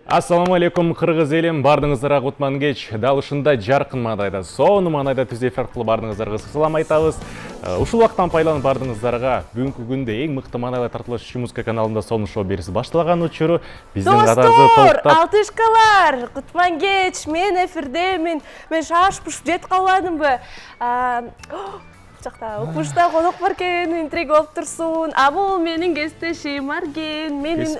Ассаламу алейкум, кыргыз элим, бардыңыздарга кутман кеч. Дал ушундай жаркын маанайда, сонун маанайда түз эфир аркылуу бардыңыздарга салам айтабыз. Ушул убакыттан пайдаланып бардыңыздарга бүгүнкү күндө эң мыкты маанайлар тартылышы музыка каналында сонун шоу бериси башталган учуру биздин катарыбызда топтоп. Алтышкалар, кутман кеч, мен эфирдемин. Мен шашпыш жет калбадымбы? Жакта окушта конок бар экен, интрига болуп турсун. А бул менин кесиптешим Арген, менин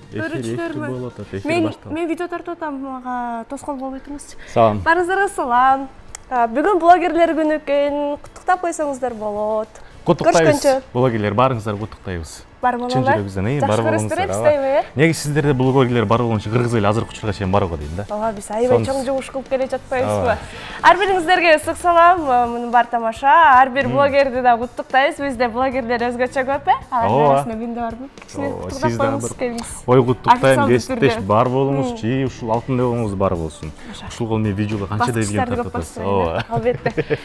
Мен видео тартып атам, мага тоскоол болбой туруңузчу. Салам. Баарыңыздарга салам. Бүгүн блогерлер күнү экен, куттуктап койсоңуздар болот. Куттуктайбыз. Блогерлер барыңыздар куттуктайбыз. Бар болуңуздар. Чын жүрөгүбүздөн, бар болуңуздар. Неге сиздерде блогерлер бар болгон үчүн кыргыз эли азыркы учурга чейин барууга дейм да. Ооба, биз аябай чоң жумуш кылып келе жатпайбызбы? Ар бириңиздерге ысык салам, муну бар тамаша. Ар бир блогерди да куттуктайбыз. Бизде блогерлер өзгөчө көп, алардын арасында мен да бармын. Кичине куттуктап коюңуз келиңиз. Ой, куттуктайм, кесиптеш бар болуңуз, ушул алтын делоңуз бар болсун. Ушул гол мен видеого канчадай видео тартып атасыз. Албетте.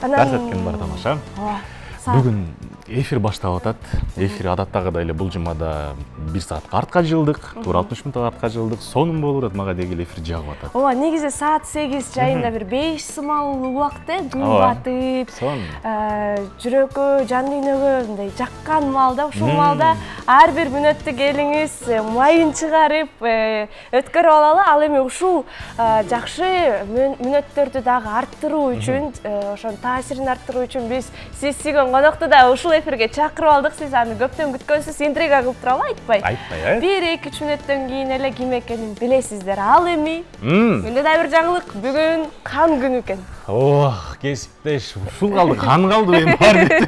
Дарсеткен бар тамаша. Бүгүн эфир башталып атат. Эфир адаттагыдай эле бул жумада 1 саатка артка жылдык, туура 60 мүнөткө артка жылдык. Сонун болуп атат, мага деги эле эфир жагып атат. Ооба, негизи саат 8 жайында бир 5 сымал убакытта күн батып, жүрөккө, жан дүйнөгө мындай жаккан маалда, ушул маалда ар бир мүнөттү келиңиз, майын чыгарып өткөрүп алалы. Ал эми ушул жакшы мүнөттөрдү дагы арттыруу үчүн, ошонун таасирин арттыруу үчүн биз сиз сүйгөн конокту да ушул эфирге чакырып алдык. Сиз аны көптөн күткөнсүз, интрига кылып туралы айтпай. Айтпай, 1-2 мүнөттөн кийин эле ким экенин билесиздер. Ал эми менде да бир жаңылык, бүгүн кан күнү экен. Ох, кесиптеш, ушул калды, кан калды эми бар бит.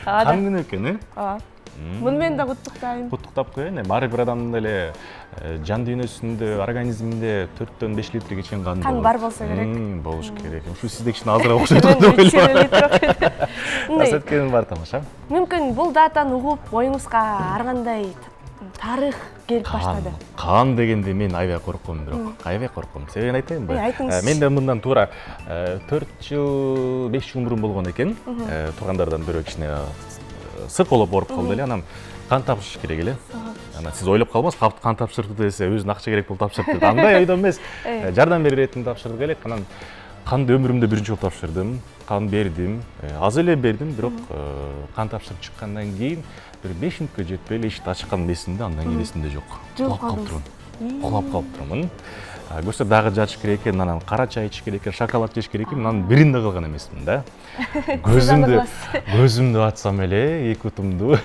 Кан күнү экен, Ооба. Муну мен да куттуктайм. Куттуктап коеюн. Ар бир адамдын эле жан дүйнөсүндө, организминде 4-5 литрге чейин кан болот. Кан бар болсо керек. Болуш керек. Ушу сизде кичине азыраак окшойт деп ойлойм. Насеткенин бар тамаша. Мүмкүн бул датаны угуп, оюңузга ар кандай тарых келип баштады. Кан дегенде мен аябай корком, бирок аябай корком. Себебин айтайынбы? Айтыңыз. Менде мындан туура 4 жыл, 5 жыл мурун болгон экен. Туугандардан бирөө кичине сырколоп ооруп калды эле, анан кан тапшырыш керек эле. Анан сиз ойлоп калбаңыз, кан тапшырды десе, өзүнүн акча керек болуп тапшырды деп. Андай ойдо эмес. Жардам берүү иретинде тапшырдык элек. Анан канды өмүрүмдө биринчи жолу тапшырдым. Кан бердим. Аз эле бердим, бирок кан тапшырып чыккандан кийин бир 5 мүнөткө жетпей эле эшикти ачканым эсимде, андан кийин эсимде жок. Кулап калып турмун. Көрсө дагы жатыш керек экен, анан кара чай ичиш керек экен, шоколад жеш керек экен, анан бирин да кылган эмесмин да. Көзүмдү ачсам эле 2 утумду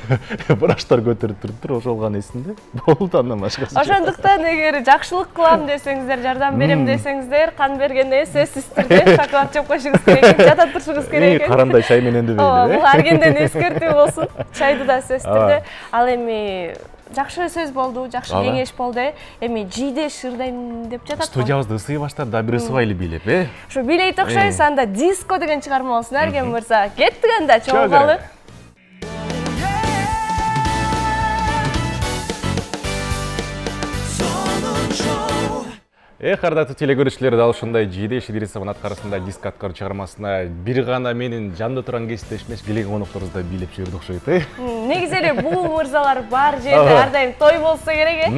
врачтар көтөрүп туруптур, ошол гана эсимде. Болду, андан башкасы. Ошондуктан эгер жакшылык кылам десеңиздер, жардам берем десеңиздер, кан бергенде сөзсүз түрдө шоколад жеп коюшуңуз керек экен, жата турушуңуз керек экен. Карандай чай менен да бейли. Бул Аргенден эскертүү болсун. Чайды да сөзсүз түрдө. Ал эми жакшы сөз болду, жакшы кеңеш болду. Эми жийде шырдайм деп жатат. Студиябызды ысый баштады, да бир ысыбайлы бийлеп, Ошо бийлейт окшойбуз, анда диско деген чыгарма болсун, Арген мырза. Кеттик анда, чогулгалы. Кардаттуу теле көрүүчүлөр, дал ушундай жийде Шидирисовдун аткарысында диск аткаруу чыгармасына бир гана менин жанда турган кесиптеш эмес, келген конокторубузду бийлеп жиберди окшойт. Негизи эле бул мырзалар бар жерде ар дайым той болсо керек,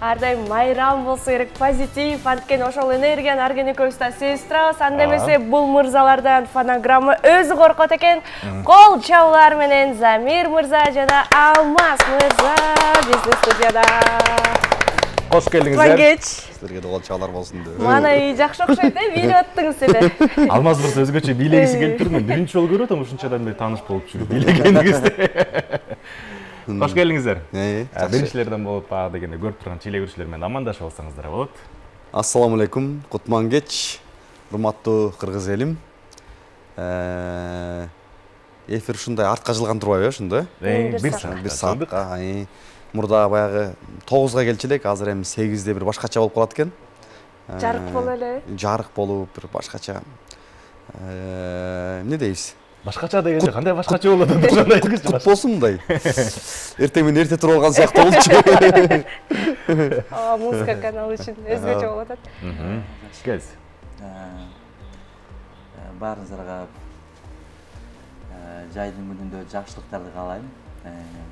ар дайым майрам болсо керек, позитив, анткени ошол энергияны Арген экөөбүз да сезип турабыз. Анда эмесе бул мырзалардан фонограмма өзү коркот экен. Кол чабуулар менен Замир мырза жана Алмаз мырза биздин студияда. Кош келдиңиздер. Сіздерге кол чабуулар болсун деп. Мана жакшы окшойт, бийлеп аттыңыз эле. Алмаз мырза өзгөчө бийлегиси келип тур, мен биринчи жолу көрүп атам, ушунчадан бери тааныш болуп жүрүп бийлегениңизди. Кош келдиңиздер. Биринчилерден болуп дегенде көрүп турган теле көрүүчүлөр менен амандашып алсаңыздар болот. Ассаламу алейкум, кутман кеч, урматтуу кыргыз элим. Эфир ушундай артка жылган турбайбы, ошондой? Бир саатка. Мурда баягы 9га келчү элек, азыр эми 8де бир башкача болуп калат экен. Жарык болуп эле. Жарык болуп, бир башкача. Эмне дейбиз? Башкача дегенде кандай башкача болот? Ошондой айткычы. Кут болсун мындай. Эртең менен эрте туруп алган сыяктуу болчу. Музыка каналы үчүн өзгөчө болуп атат. Кез. Баарыңыздарга жайдын күнүндө жакшылыктарды каалайм.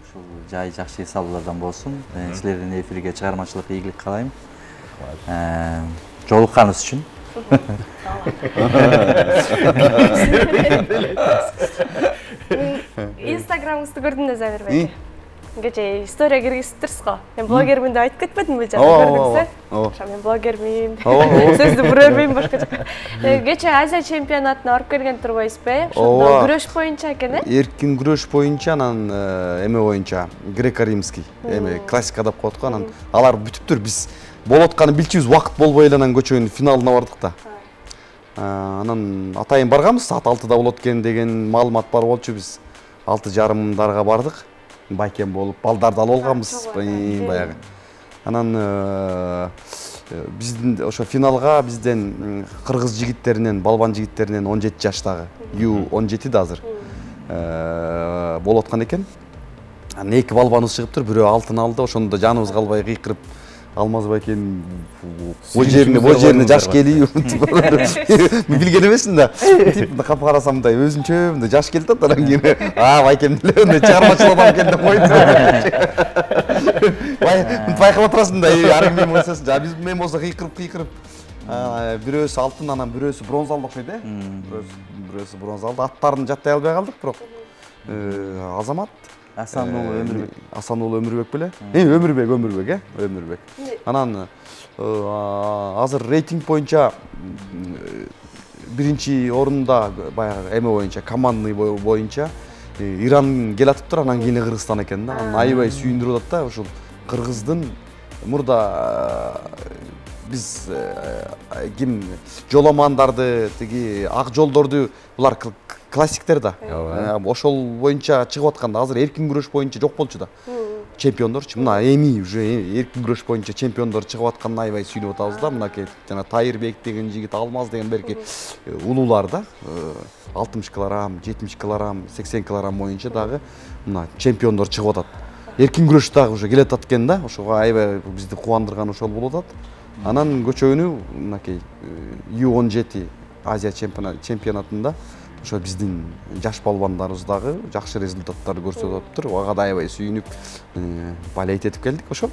Ушул жай жакшы эс алуулардан болсун. Силердин эфирге чыгармачылык ийгилик каалайм. Жолукканыбыз үчүн. Инстаграмыңызды көрдүм да Замир байке. Кече история киргизиптирсиз го. Мен блогермин деп айтып кетпедимби бул жакта көрдүңүз? Ошо мен блогермин. Сөздү бура бербейм башка жака. Кече Азия чемпионатына барып келген турбайсызбы? Ошондо күрөш боюнча экен, Эркин күрөш боюнча, анан эме боюнча, греко-римский, эме классика деп коет го, анан алар бүтүптүр. Биз болуп атканын билчүбүз, убакыт болбой эле анан көчөнүн финалына бардык да. Анан атайын барганбыз, саат 6-да болот экен деген маалымат бар болчу, биз 6:30 бардык. Байкем болуп, балдарды алып алганбыз, баягы. Анан биздин ошо финалга бизден кыргыз жигиттеринен, балбан жигиттеринен 17 жаштагы, U17 да азыр болуп аткан экен. Анан 2 балбаныбыз чыгыптыр, бирөө алтын алды, ошондо жаныбыз калбай кыйкырып, Алмаз байкем о жерине жаш келип, билген эмесмин да. Тип кап карасам мындай өзүнчө мындай жаш келип атат, анан кийин байкем деле мындай чыгармачылык адам экен деп койду. Байкап отурасың да, ары мен болсоң, биз мен болсо кыйкырып, бирөөсү алтын, анан бирөөсү бронза алды окшойт, бирөөсү бронза алды. Аттарын жаттай албай калдык, бирок Азамат Асан уулу Өмүрбек беле? Өмүрбек. Анан азыр рейтинг боюнча биринчи орунда баягы эме боюнча, командный боюнча Иран келатыптыр, анан кийин Кыргызстан экен да. Анан аябай сүйүндүрүп атат да, ушул Кыргыздын мурда биз ким жоламандарды, тиги ак жолдорду булар классиктер да. Ошол боюнча чыгып атканда азыр эркин күрөш боюнча жок болчу да. Чемпиондорчу. Мына эми уже эркин күрөш боюнча чемпиондор чыгып атканына аябай сүйүнүп атабыз да. Мына жана Тайырбек деген жигит, Алмаз деген берки улуулар да. 60 килограмм, 70 килограмм, 80 килограмм боюнча дагы мына чемпиондор чыгып атат. Эркин күрөш дагы уже келет атат экен да. Ошого аябай бизди кубандырган ошол болуп атат. Анан көчөнү мынакей U17 Азия чемпионатында ошо биздин жаш балбандарыбыз дагы жакшы результаттарды көрсөтүп атыптыр. Ага да аябай сүйүнүп, болеть этип келдик, ошо.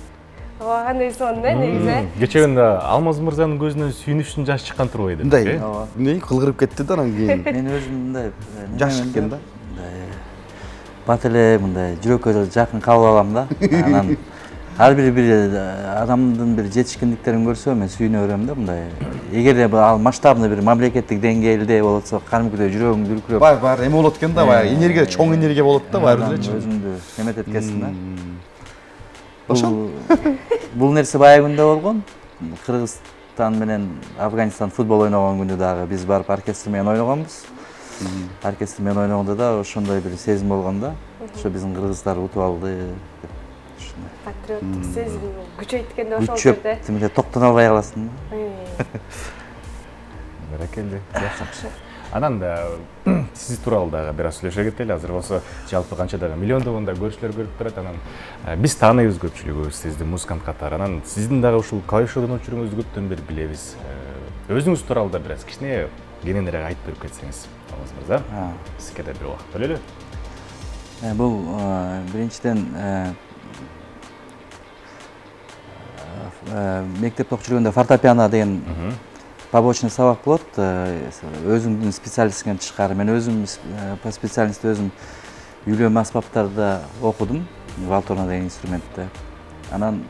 Ооба, кандай сонун негизи. Кечегенде Алмаз мырзанын көзүнөн сүйүнүш үчүн жаш чыккан турбайбы? Мындай, эмне кылгырып кетти да анан кийин. Мен өзүм мындай жаш экен да. Бат эле мындай жүрөккө жакын кабыл алам да. Анан ар бир адамдын бир жетишкиндиктерин көрсөм мен сүйүнө берем да, мындай. Эгерде ал масштабный бир мамлекеттик деңгээлде болот болсо, кадимкидей жүрөгүм дүркүрөп. Бар, эме болот экен да, баягы энергия, чоң энергия болот да, баары элечи. Өзүмдү эметет экенсиң да. Ошол. Бул нерсе баягы күндө болгон. Кыргызстан менен Афганистан футбол ойногон күндө дагы биз барып оркестр менен ойногонбуз. Оркестр менен ойногондо да ошондой бир сезим болгон да. Ошо биздин кыргыздар утуп алды. Патриоттук сезим күчөйт экен да ошол жерде. Тимде токтоно албай каласың. Баракелде. Жакшы. Анан да сиз тууралуу дагы бир аз сүйлөшө кетели. Азыр болсо жалпы канча дагы миллиондогондо көрүүчүлөр көрүп турат. Анан биз тааныйбыз көпчүлүгүбүз сизди музыкант катары. Анан сиздин дагы ушул клавишодон өчүрүңүздү көптөн бери билебиз. Өзүңүз тууралуу да бир аз кичине кененирээк айтып берип кетсеңиз. Алмаз мырза. Сизге да бир убакыт бөлөлү. Бул биринчиден мектепте окуп жүргөндө фортепиано деген побочный сабак болот. Өзүңдүн специалистиңен тышкары мен өзүм по специальности өзүм үйлөнмө аспаптарда окудум, валторна деген инструментте. Анан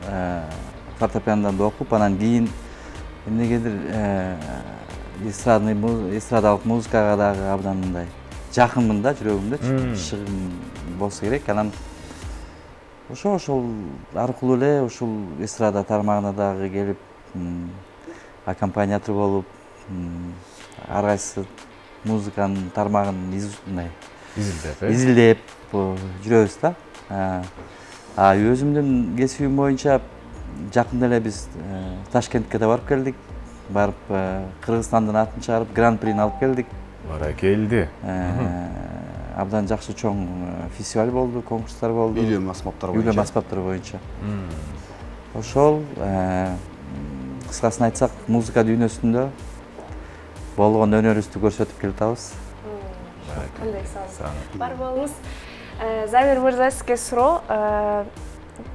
фортепианодан да окуп, анан кийин эмнегедир эстрадалык музыкага дагы абдан мындай жакынмын да, жүрөгүмдө чыгым болсо керек. Анан ошол аркылуу эле ушул эстрада тармагына дагы келип аккомпаниатор болуп, ар кайсы музыканын тармагын изилдеп жүрөбүз да. Өзүмдүн кесибим боюнча жакында эле биз Ташкентке да барып келдик. Барып Кыргызстандын атын чыгарып, гран-прини алып келдик. Баракелди. Абдан жакшы чоң фестиваль болду, конкурстар болду. Үйлөнмө аспаптар боюнча. Ошол кыскасын айтсак, музыка дүйнөсүндө болгон өнөрүбүздү көрсөтүп келатабыз. Кандай сау. Бар болуңуз. Замир мырза, сизге суроо.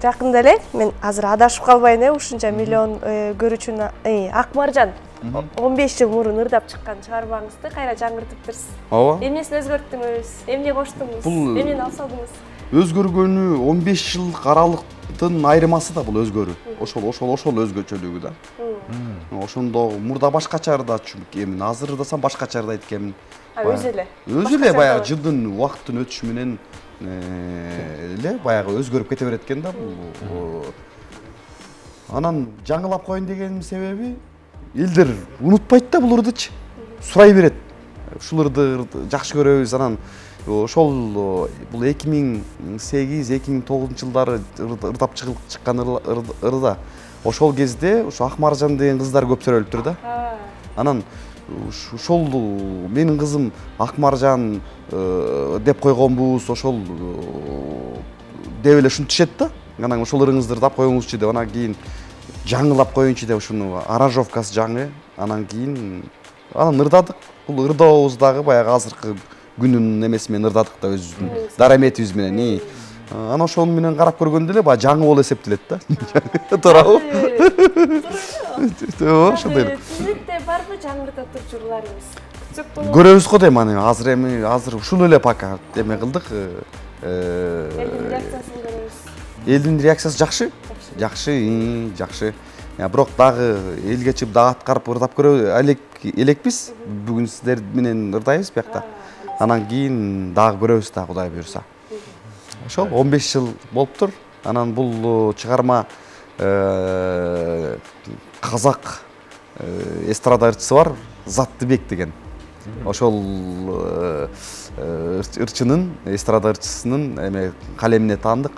жакында эле мен азыр адашып калбайын ушунча миллион көрүүчүнү Ак Маржан 15 жыл мурун ырдап чыккан чыгармаңызды кайра жаңыртып берсиз. Ооба. Эмнесин өзгөрттүңүз? Эмне коштуңуз? Эмнени алып салдыңыз? Өзгөргөнү 15 жылдык аралыктын айырмасы да бул өзгөрүү. Ошол өзгөчөлүгү да. Ошондо мурда башкача ырдачу экенмин, азыр ырдасам башкача ырдайт экенмин. Өзү эле баягы жылдын убакыттын өтүшү менен эле баягы өзгөрүп кете берет экен да бул. Анан жаңылап коеюн дегенин себеби элдер унутпайт да бул ырдычы. Сурай берет. Ушул ырды жакшы көрөбүз. Анан ошол бул 2008-2009 жылдары ырдап чыккан ырда. Ошол кезде ошо Ак Маржан деген кыздар көп төрөлүптүр да. Анан ошол менин кызым Ак Маржан деп койгонбуз, ошол деп эле ушинтишет да. Анан ошол ырыңызды ырдап коюңузчу деп, анан кийин жаңылап коеюнчу деп ушуну аранжировкасы жаңы. Анан кийин ырдадык. Бул ырдообуз дагы баягы азыркы күнүнүн эмеси менен ырдадык да, өзүбүздүн дараметибиз менен. Анан ошол менен карап көргөндө эле баягы жаңы болуп эсептелет да. Туурабы? Ооба, ошондой эле. Сизде барбы жаңырта турчу ырларыңыз? Көрөбүз го дейм аны. Азыр ушул эле пока эме кылдык. Элдин реакциясын көрөбүз. Элдин реакциясы жакшы. Жакшы. Бирок дагы элге чыгып дагы аткарып ырдап көрө элекпиз. Бүгүн сиздер менен ырдайбыз биякта. Анан кийин дагы көрөбүз да, Кудай буйрса. Ошол 15 жыл болуптур. Анан бул чыгарма казак эстрада ырчысы бар, Заттыбек деген. Ошол ырчынын, эстрада ырчысынын эме калемине таандык.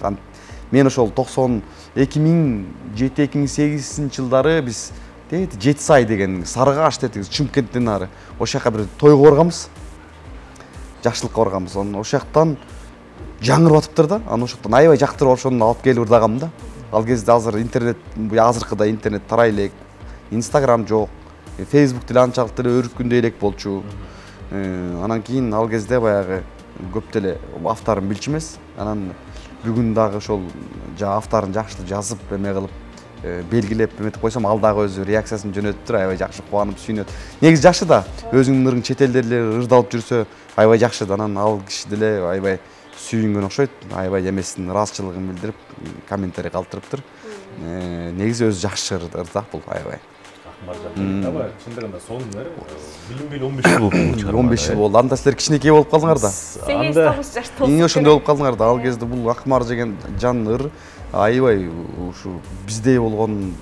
Мен ошол 2007-2008 жылдары биз Жетисай деген Сарыгаш деди, Чымкенттен ары. Ошол жака бир тойго барганбыз. Жакшылыкка барганбыз. Ошол жактан жаңырып атыптыр да. Анан ошоктон аябай жактырып ошону алып келип ырдагам да. Ал кезде азыр интернет, азыркыда интернет тарай элек, Instagram жок, Facebook деле анчалык деле өрүткүндөй элек болчу. Анан кийин ал кезде баягы көп деле автарын билчү эмес. Анан бүгүн дагы ошол автарын жакшы жазып, эме кылып, белгилеп эметип койсом, ал дагы өзү реакциясын жөнөтүптүр, аябай жакшы кубанып сүйүнөт. Негизи жакшы да, өзүңдүн ырың чет элде деле ырдалып жүрсө, аябай жакшы да. Анан ал киши деле аябай сүйүнгөн окшойт, аябай эмесин ыраазычылыгын билдирип, комментарий калтырыптыр. Негизи өзү жакшы ырдак бул, аябай. Чындыгында сонун эле билинбейли 15 жыл болуп 15 жыл болду. Анда силер кичинекей болуп калдыңар да. 8-9 жаш толуп. Ошондой болуп калдыңар да. Ал кезде бул Ак Маржан жан ыр аябай ушу биздей болгон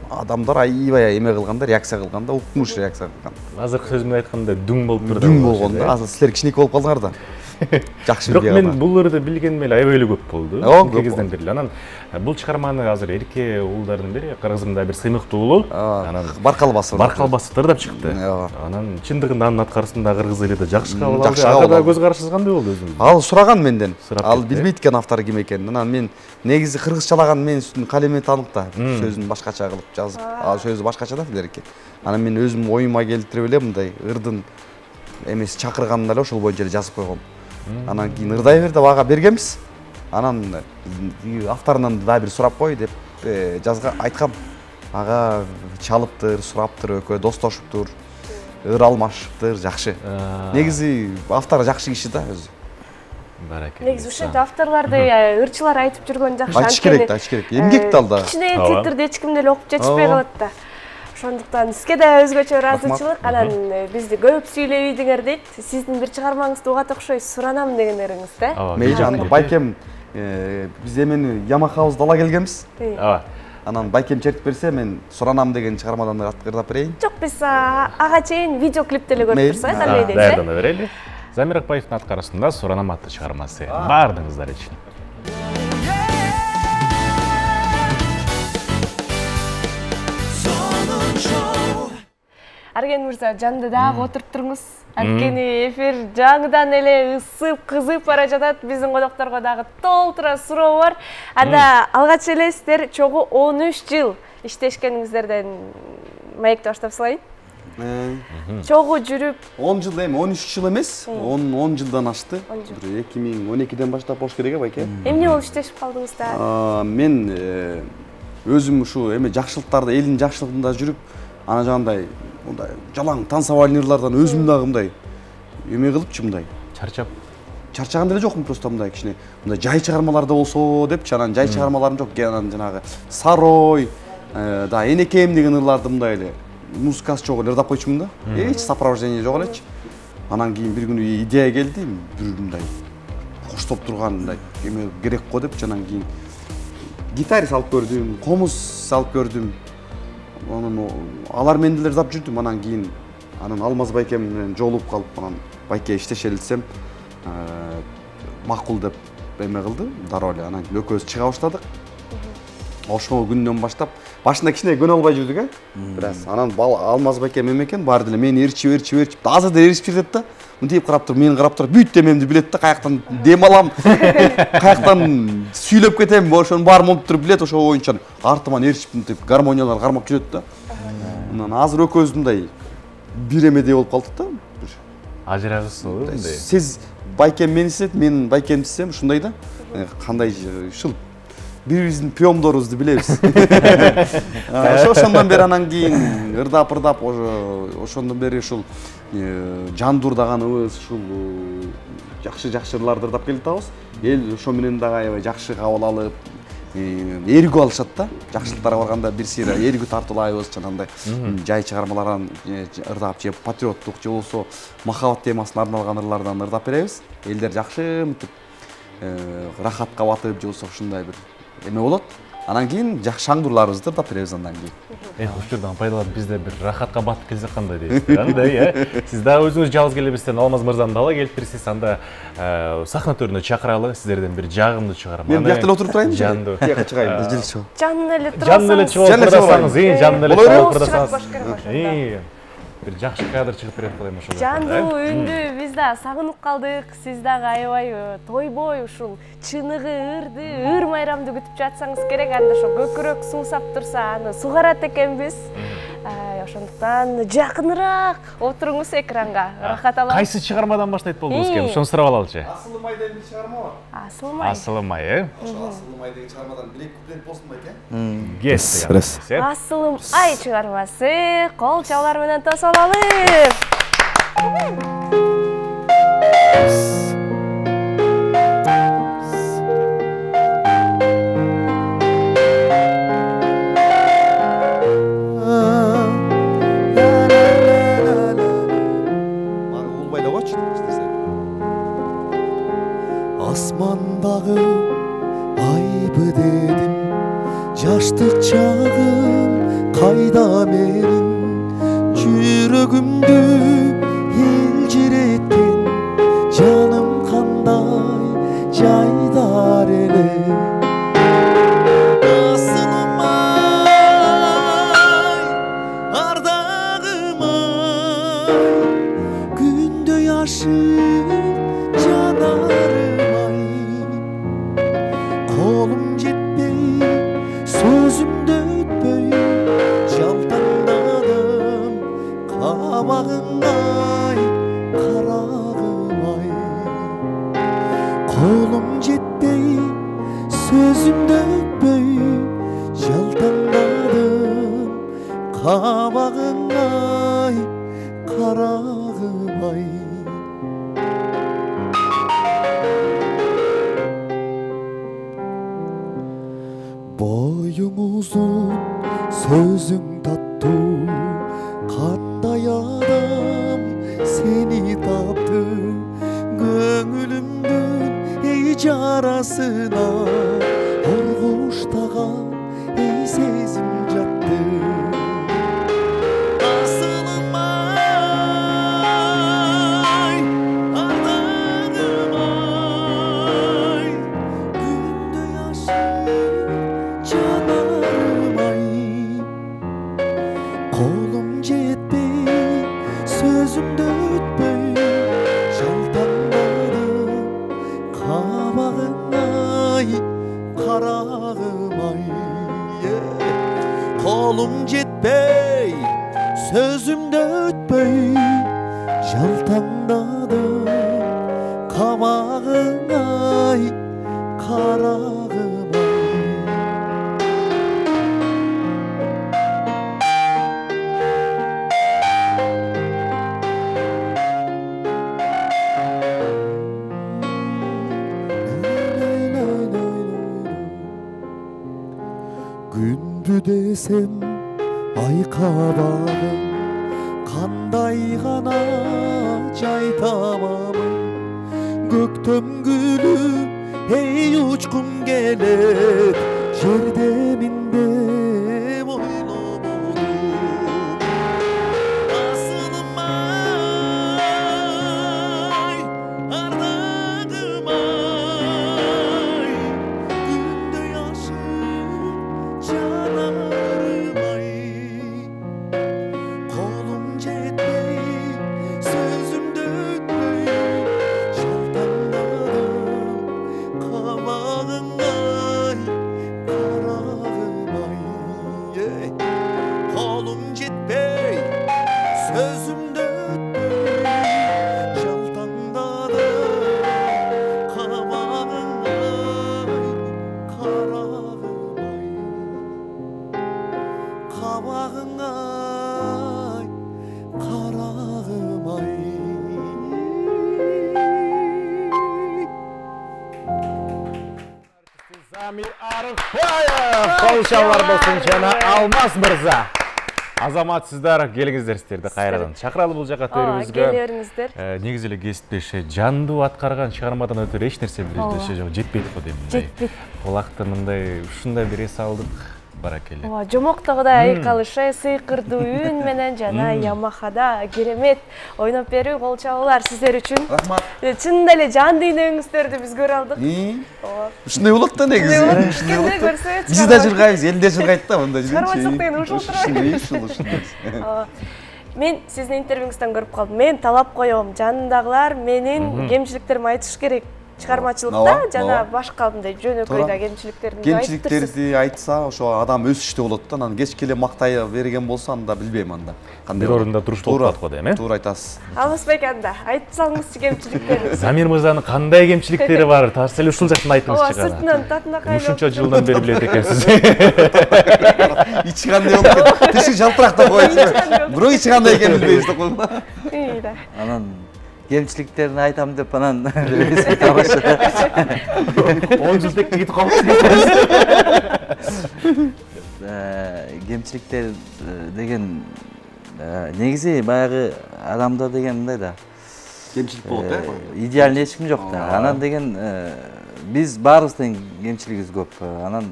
адамдар аябай эме кылганда, реакция кылганда, укмуш реакция кылган. Азыркы сөз менен айтканда дүң болуп турду. Дүң болгон да. Азыр силер кичинекей болуп калдыңар да. Жакшы бирок мен бул ырды билгениме эле аябай эле көп болду. Кезден бери. Анан бул чыгарманы азыр эрке уулдардын бири, кыргызымда бир сыймыктуу уулу, анан Баркалбасов ырдап чыкты. Анан чындыгында анын аткарысында кыргыз эли да жакшы кабыл алды. Ага да көз карашыңыз кандай болду өзүңүз? Ал сураган менден. Ал билбейт экен автору ким экенин. Анан мен негизи кыргызчалаган мен үстүн калеме танык да. Сөзүн башкача кылып жазып, ал сөзү башкача да билерки. Анан мен өзүм оюма келтирип эле мындай ырдын эмеси чакырганында эле ошол боюнча эле жазып койгом. Анан кийин ырдай бер деп ага бергенбиз. Анан авторунан да бир сурап кой деп айткам. Ага чалыптыр, сураптыр, экөө достошуптур, ыр алмашыптыр, жакшы. Негизи автор жакшы киши да өзү. Баракелде. Негизи ушинтип авторлорду ырчылар айтып жүргөн жакшы. Айтыш керек, айтыш керек. Эмгек да ал да. Кичине титрди эч ким деле окуп жетишпей калат да. Ошондуктан сизге да өзгөчө ыраазычылык. Анан бизди көп сүйлөбөйдүңөр дейт. Сиздин бир чыгармаңызды угат окшой суранам дегендериңиз да. Мейли анда байкем биз эмени Ямахабызды ала келгенбиз. Анан байкем чертип берсе, мен суранам деген чыгармадан ырдап берейин. Жок, биз ага чейин видео клип деле көрүп турсак, кандай дейсиз? Даярдана берели. Замир Акбаевдин аткарысында Суранам аттуу чыгармасы. Баардыгыңыздар үчүн. Арген мырза, жанында дагы отуруп туруңуз. Анткени эфир жаңыдан эле ысып, кызып бара жатат. Биздин конокторго дагы толтура суроо бар. Анда алгач эле сиздер чогуу 13 жыл иштешкениңиздерден маекти баштап салайын. Чогуу жүрүп 10 жыл эми 13 жыл эмес 10 жылдан ашты 2012-ден баштап болуш керек байке. Эмне болуп иштешип калдыңыздар? Мен өзүм ушу эми жакшылыктарда элдин жакшылыгында жүрүп ана жагындай мындай жалаң танцевальныйлардан өзүм дагы мындай эме кылыпчы мындай чарчаган деле жокмун, просто мындай кичине мындай жай чыгармаларда болсо депчи. Анан жай чыгармаларым жок, анан жанагы Сарой да Энекем деген ырларды мындай эле музыкасы жок эле ырдап койчумун да, эч сопровождение жок элечи. Анан кийин бир күнү идея келди, бир мындай коштоп турган мындай эме керек го деп, анан кийин гитарист алып көрдүм, комуз алып көрдүм. Анан алар менен деле ырдап жүрдүм. Анан кийин Алмаз байкем менен жолугуп калып, анан байке иштешели десем макул деп эме кылды, дароо эле. Анан экөөбүз чыга баштадык. Ошол күндөн баштап башында кичине көнө албай жүрдүк, бираз. Анан Алмаз байкем эме экен, баары деле мени эрчип, азыр да эрчип жүрөт да. Мынтип карап туруп, мени карап туруп, бүт демемди билет да, каяктан дем алам, каяктан сүйлөп кетем, ошонун баарын монтуп туруп билет, ошол боюнча артыман эрчип мынтип гармониялар кармап жүрөт да. Анан азыр экөөбүз мындай бир эмедей болуп калдык да. Ажырабызбы мындай? Сиз байкем мени сизет, мен байкемди сизем, ушундай да. Кандай ушул бири-бирибиздин приемдорубузду билебиз. Ошондон бери анан кийин ырдап ошондон бери ушул жандурдаганыбыз, ушул жакшы ырларды ырдап келатабыз. Эл ошо менен дагы аябай жакшы кабыл алып, эргүү алышат да. Жакшылыктарга барганда бир сыйра эргүү тартуулайбыз, жанагындай жай чыгармалардан ырдап, же патриоттук, же болбосо махабат темасына арналган ырлардан ырдап беребиз. Элдер жакшы мынтип рахатка батып, же болбосо ушундай бир эме болот. Анан кийин шаңдурларыбызды ырдап беребиз андан кийин. Ушурдан пайдаланып бизде бир рахатка батып келе жаткандай дейсиз. Андай, Сиз дагы өзүңүз жалгыз келе берсен, Алмаз мырзаны да ала келип берсиз, анда сахна төрүнө чакыралы, сиздерден бир жагымдуу чыгарма. Мен бияк деле отуруп турайынбы? Жандуу. Тияка чыгайын. Жанын эле Жанын эле чыгып турсаңыз, жанын эле чыгып турсаңыз. Бир жакшы кадр чыгып берет коем ошол. Жандуу үндү биз да сагынып калдык. Сиз дагы аябай тойбой ушул чыныгы ырды, ыр майрамды күтүп жатсаңыз керек. Анда ошо көкүрөк суусап турса, аны сугарат экенбиз. Ошондуктан жакыныраак отуруңуз экранга, рахат алалы. Кайсы чыгармадан баштайт болдуңуз экен? Ошону сурап алалычы. Асылымай деген бир чыгарма бар. Асылымай. Асылымай, Ошо Асылымай деген чыгармадан бир куплет болсун байке. Кес. Асылымай чыгармасы, кол чабуулар менен тосуп алалы. Asmandagı ayby dedim, jaştık çağım kayda menin, жүрөгүмдү элжиреткен жаным кандай жайдар эле. Асылым ай, ардагым ай, күндөй ашык жанарым ай, колум жетпей сөзүмдө өтпөй жалтаңдадым кабагыңай карагым-ай. Колум жетпей сөзүмдө өтпөй жалтаңдадым кабагыңай карагым-ай. Boyun uzun, sözün tatlı, kандай adam seni taptı. Gönlümdün ey carasına, orguştağan ey sezim jattı. Asılım ay, ardağım ay, günde yaşır canarım ay. Kolum жетпей, сөзүмдө өтпөй жалтаңдадым кабагың-ай карагым-ай. Kolum жетпей, sözümde ötpöy Jaltandadım kabağın ay karağım Gündü desem ay kabağım Kanday gana jaytamam Göktön gülü hey uçkun gelet Jerde minde boylamam Asılım ay ardağım ay Günde yaşı canarım ay Kolum jetmey sözümde ötmey Jaltandadım kabağın ay karağım ay Kolum jetmey sözümde ötmey Jaltandadım kabağın ay karağım ay Kabağın ay karağım ay Замир Арықбаев қолшаулар болсын жана Алмаз мырза. Азаматсыздар, келиңиздер сиздерди кайрадан. Чакыралы бул жака төрүбүзгө. Келеріңіздер. Негизи эле кесиптеши жандуу аткарган чыгармадан өтө эч нерсе билдеше жок, жетпейт го дейм. Жетпейт. Кулакты мындай ушундай бир эс алдык. Баракеле. Жомоктогудай айкалышы, сыйкырдуу үн менен жана Ямахада керемет ойноп берүү кол чабуулар сиздер үчүн. Рахмат. Чынында эле жан дүйнөңүздөрдү биз көрө алдык. Ушундай болот да негизи. Кимде көрсөт? Биз да жыргайбыз, элде жыргайт да мындай. Чыгармачылык деген ушул турат. Мен сиздин интервьюңуздан көрүп калдым. Мен талап коём, жанындагылар менин кемчиликтеримди айтыш керек. Чыгармачылыкта жана башка мындай жөнөкөй да кемчиликтерди айтып турсуз. Кемчиликтерди айтса, ошо адам өсүштө болот да. Анан кечке эле мактай берген болсо анда билбейм анда. Бир орунда туруш болуп калат го дейм, э? Туура айтасыз. Алмазбек анда айтсаңызчы кемчиликтерди. Замир мырзанын кандай кемчиликтери бар? Тарс эле ушул жактан айтыңызчы. Сыртынан татына кайрылып. Ушунча жылдан бери билет экенсиз. Ичи кандай болуп, тиши жалтырак да коюп. Бирок ичи кандай экенин билбейбиз да коюп. Анан кемчиликтерин айтам деп анан ресми табашы. 10 жыл тек кетип калбайсың. Кемчиликтер деген негизи баягы адамда деген мындай да. Кемчилик болот, э? Идеальный эч ким жок да. Анан деген биз баарыбыздын кемчилигибиз көп. Анан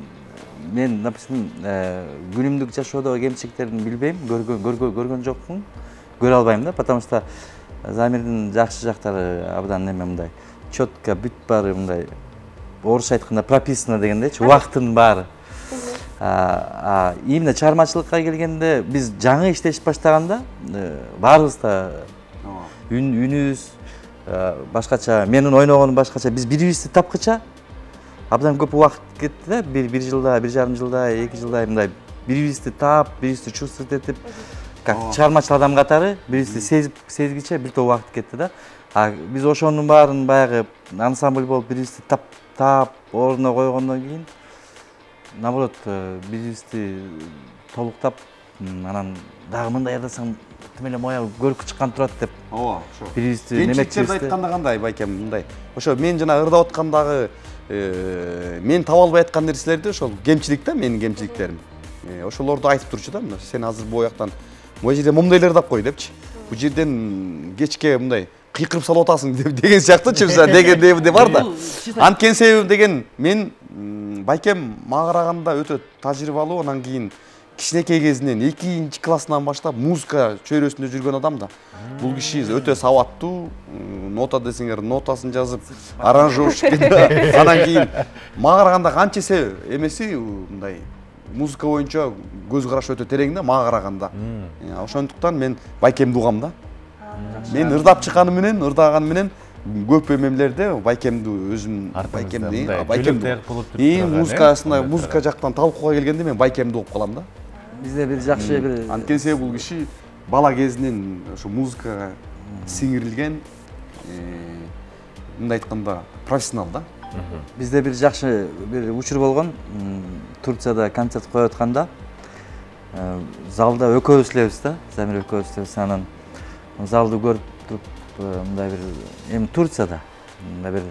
мен, допустим, күнүмдүк жашоодо кемчиликтерин билбейм, көргөн жокмун, көрө албайм да, потому что Замирдин жакшы жактары абдан неме мындай четко бүт баары мындай орусча айтканда прописано дегендейчи, убактын баары. Именно чыгармачылыкка келгенде биз жаңы иштешип баштаганда баарыбыз да үнүбүз башкача, менин ойногонум башкача, биз бирибизди тапкыча абдан көп убакыт кетти да, бир жылда, 1,5 жылда, 2 жылда мындай бирибизди тап, бирибизди чувствовать этип, как чыгармачыл адам катары бирибизди сезгиче бир топ убакыт кетти да. Биз ошонун баарын баягы ансамбль болуп бирибизди тап ордуна койгондон кийин наоборот бирибизди толуктап, анан дагы мындай ырдасаң тим эле моя көркү чыккан турат деп. Ооба, ошо. Бирибизди кемчиликтерди айтканда кандай байкем мындай. Ошо мен жана ырдап аткандагы мен таба албай аткан нерселерди ошол кемчилик да, менин кемчиликтерим. Ошолорду айтып турчу да, мына сен азыр бул жактан могу жерде момундайлар ырдап кой депчи. Бул жерден кечке мындай кыйкырып салып атасың деген сыяктычы деген бар да. Анткени себеби деген мен байкем мага караганда өтө тажрыйбалуу, анан кийин кичинекей кезинен 2-чи классынан баштап музыка чөйрөсүндө жүргөн адам да. Бул киши өтө сабаттуу, нота десеңер нотасын жазып, аранжировщик. Анан кийин мага караганда канча эмеси мындай музыка боюнча көз карашы өтө терең да мага караганда. Ошондуктан мен байкемди угам да. Мен ырдап чыкканым менен, ырдаган менен көп эмемлерде байкемди өзүм байкемди музыкасына, музыка жактан талкууга келгенде мен байкемди угуп калам да. Бизде бир жакшы бир анткени бул киши бала кезинен ошо музыкага сиңирилген, мындай айтканда профессионал да. Бизде бир жакшы бир учур болгон. Турцияда концерт коюп атканда залда экөөбүз элебиз да, Замир экөөбүз элебиз. Анан залды көрүп туруп мындай бир эми Турцияда мындай бир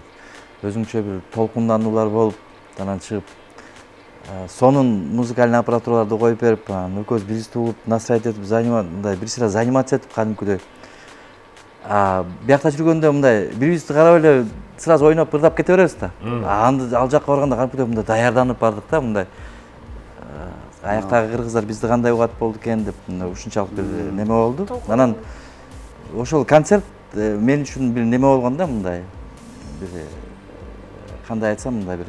өзүнчө бир толкундануулар болуп, анан чыгып сонун музыкальный аппаратураларды коюп берип, экөөбүз биризди угуп, настраивать этип, мындай бир сыра заниматься этип кадимкидей. Биякта жүргөндө мындай бири-бирибизди карап эле сразу ойноп ырдап кете беребиз да. Ал жакка барганда кадимкидей мындай даярданып бардык да, мындай аяктагы кыргыздар бизди кандай угат болду экен деп, ушунчалык бир неме болду. Анан ошол концерт мен үчүн бир неме болгон да, мындай бир кандай айтсам, мындай бир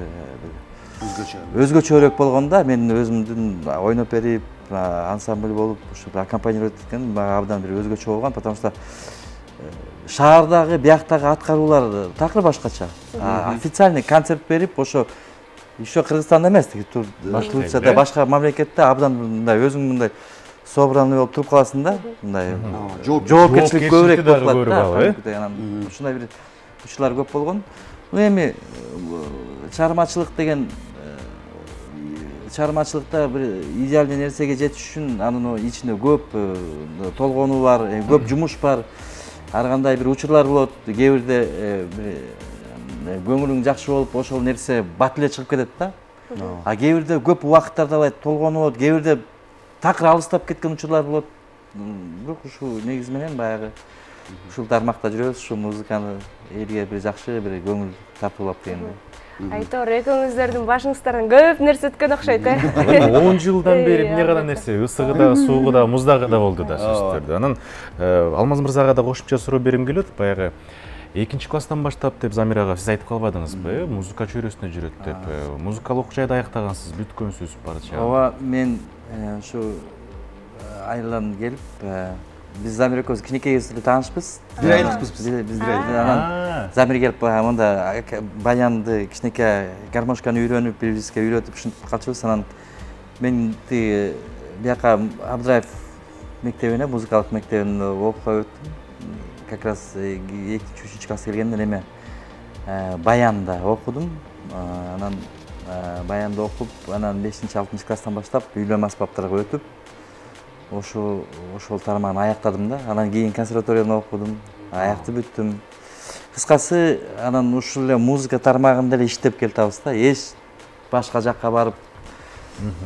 өзгөчөрөөк болгондо мен өзүмдүн ойноп берип, ансамбль болуп, ушу аккомпанировать эткеним мага абдан бир өзгөчө болгон, потому что шаардагы бияктагы аткаруулар такыр башкача. Официальный концерт берип, ошо еще Кыргызстанда эмес, Турцияда, башка мамлекетте абдан мындай өзүң мындай собранный болуп туруп каласың да, мындай жоопкерчилик көбүрөөк болуп калат да. Анан ушундай бир учурлар көп болгон. Эми чыгармачылык деген чыгармачылыкта бир идеалдуу нерсеге жетиш үчүн анын ичинде көп толгонуу бар, көп жумуш бар. Ар кандай бир учурлар болот, кээ бирде көңүлүң жакшы болуп, ошол нерсе бат эле чыгып кетет да. Кээ бирде көп убакыттарда алай толгонуу болот, кээ бирде такыр алыстап кеткен учурлар болот. Бирок ушул негизи менен баягы ушул тармакта жүрөбүз, ушул музыканы элге бир жакшы бир көңүл тартуулап дегендей. Айтор, экөөңүздөрдүн башыңыздардан көп нерсе өткөн окшойт, 10 жылдан бери эмне кадар нерсе, ысыгы да, суугу да, муздагы да болду да сөздөрдө. Анан Алмаз мырзага да кошумча суроо бергим келет. Баягы 2-класстан баштап деп Замир ага сиз айтып калбадыңызбы? Музыка чөйрөсүнө жүрөт деп. Музыкалык жайда аяктагансыз, бүткөнсүз барча. Ооба, мен ушу айылдан келип, биз Замир экөөбүз кичинекей кезинде таанышпыз. Бир айлыкпыз биз. Анан Замир келип монда баянды кичинекей гармошканы үйрөнүп, бирибизге үйрөтүп ушинтип калчубуз. Анан мен бияка Абдраев мектебине, музыкалык мектебине окууга өттүм. Как раз 2-3 класс келгенде неме баянда окудум. Анан баянда окуп, анан 5-6 класстан баштап үйлөнмө аспаптарга өтүп, ошол тармагын аяктадым да. Анан кийин консерваторияда окудум, аякты бүттүм. Кыскасы, анан ушул эле музыка тармагында эле иштеп келатабыз да. Эч башка жакка барып,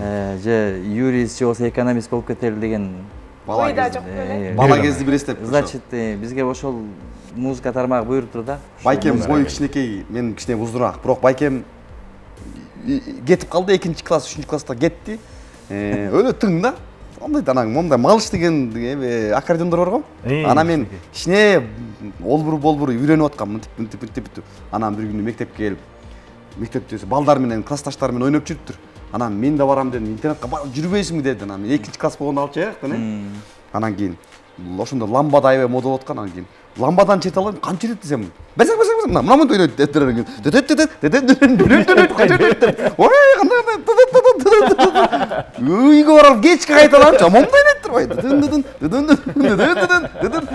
же юрист, же болсо экономист болуп кетели деген ойда жок беле. Бала кезде бир эстеп. Значит, бизге ошол музыка тармагы буйруптур да. Байкем бою кичинекей, мен кичине узунаак, бирок байкем кетип калды, 2-класс, 3-класста кетти. Өлө тың да. Андай мондай малыш деген аккордеондор бар го. Ана мен кичине олбур үйрөнүп аткам, мынтип. Анан бир күнү мектепке келип, мектепте балдар менен, классташтар менен ойноп жүрүптүр. Анан мен да барам дедим, интернетке барып жүрбөйсүңбү деди. Анан мен 2-класс болгондо алып чыгаяк, анан кийин ошондо ламбада аябай мода болуп аткан, анан кийин ламбадан чете албайм, канча ирет десем, мына монтип ойнойт дептир. Үйгө барып кечке кайталам, мондай ойнойттур.